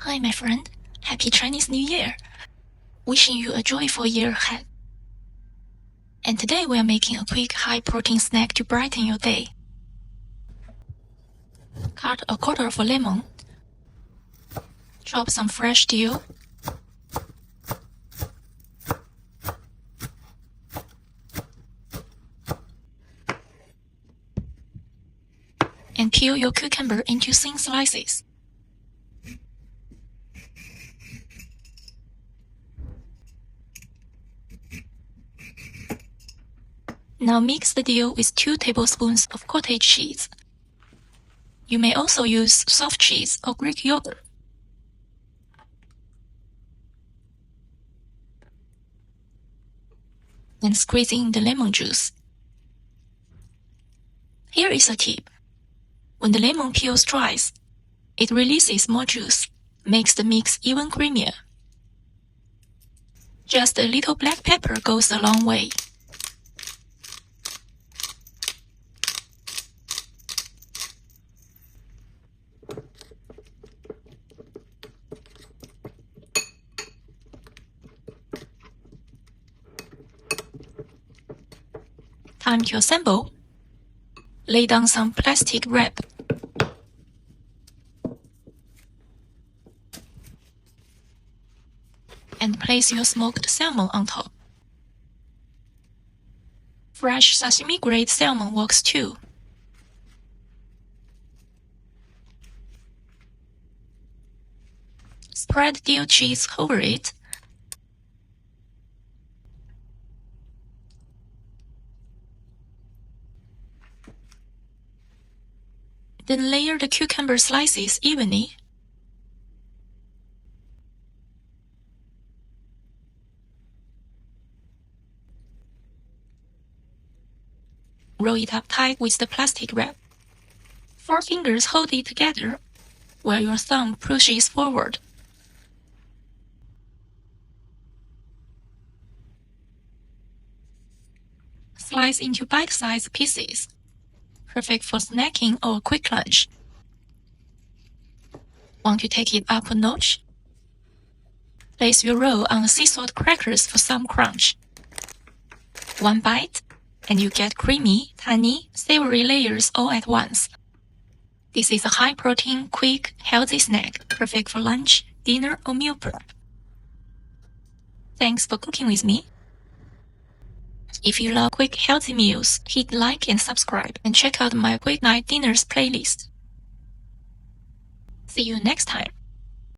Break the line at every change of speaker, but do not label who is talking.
Hi, my friend. Happy Chinese New Year. Wishing you a joyful year ahead. And today we are making a quick high-protein snack to brighten your day. Cut a quarter of a lemon. Chop some fresh dill. And peel your cucumber into thin slices. Now mix the dill with 2 tablespoons of cottage cheese. You may also use soft cheese or Greek yogurt. Then squeeze in the lemon juice. Here is a tip. When the lemon peel dries, it releases more juice, makes the mix even creamier. Just a little black pepper goes a long way. Time to assemble. Lay down some plastic wrap. And place your smoked salmon on top. Fresh sashimi-grade salmon works too. Spread dill cheese over it. Then layer the cucumber slices evenly. Roll it up tight with the plastic wrap. 4 fingers hold it together while your thumb pushes forward. Slice into bite-sized pieces, perfect for snacking or a quick lunch. Want to take it up a notch? Place your roll on sea salt crackers for some crunch. One bite, and you get creamy, tiny, savory layers all at once. This is a high-protein, quick, healthy snack, perfect for lunch, dinner, or meal prep. Thanks for cooking with me. If you love quick, healthy meals, hit like and subscribe, and check out my Quick Night Dinners playlist. See you next time.